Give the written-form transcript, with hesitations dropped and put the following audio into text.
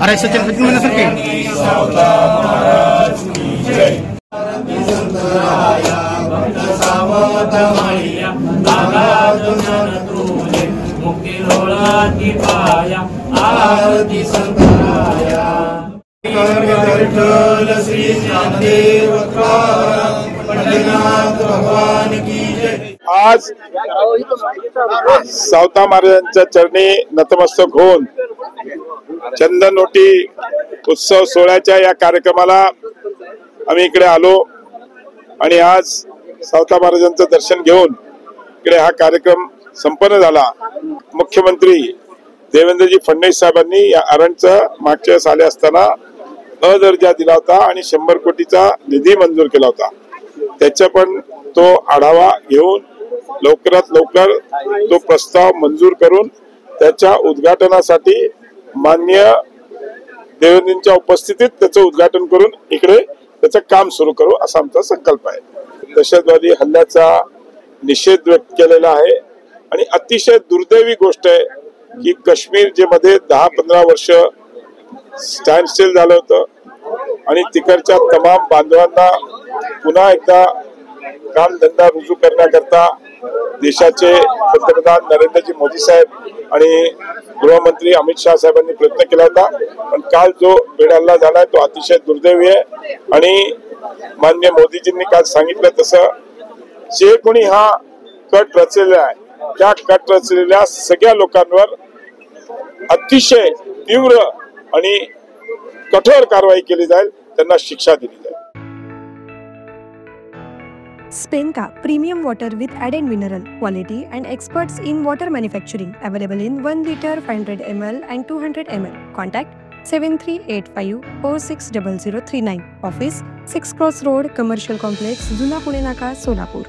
अरे सचिन सचिन मैंने सर श्री ज्ञानदेव भगवान की जय। आज सावता महाराजांच्या चरणी नतमस्तक होऊन चंदनओटी उत्सव सोहळ्याच्या या कार्यक्रमाला आम्ही इकडे आलो आणि आज सावता महाराजांचं दर्शन घेऊन इकडे हा कार्यक्रम संपन्न झाला। मुख्यमंत्री देवेंद्रजी फडणवीस साहेबांनी या अरणचा मागच्या वेळेस आले असताना अ दर्जा दिला होता आणि 100 कोटीचा निधी मंजूर केला होता। त्याचा पण तो आढावा घेऊन लवकरात लवकर तो प्रस्ताव मंजूर करून त्याच्या उद्घाटनासाठी माननीय देवेंद्रजींच्या उपस्थितीत त्याचं उद्घाटन करून इकडे त्याचं काम सुरू करू असा आमचा संकल्प आहे। दहशतवादी हल्ल्याचा निषेध व्यक्त केलेला आहे आणि अतिशय दुर्दैवी गोष्ट आहे की काश्मीर जे मध्ये 10-15 वर्ष स्टँड स्टिल झालं होतं आणि तिकडच्या तमाम बांधवांना पुन्हा एकदा कामधंदा रुजू करण्याकरता देशाचे पंतप्रधान नरेंद्रजी मोदी साहेब आणि गृहमंत्री अमित शाह साहेबांनी प्रयत्न केला होता, पण काल जो भीड हल्ला झालाय तो अतिशय दुर्दैवी आहे। आणि माननीय मोदीजींनी काल सांगितलं तसं जे कोणी हा कट रचलेला आहे त्या कट रचलेल्या सगळ्या लोकांवर अतिशय तीव्र आणि कठोर कारवाई केली जाईल, त्यांना शिक्षा दिली जाईल। Spenka premium water with added mineral quality and experts in water manufacturing, available in 1 liter 500 ml and 200 ml. Contact 7385460039. Office 6 Cross Road, Commercial Complex, Juna Pune Naka, Solapur.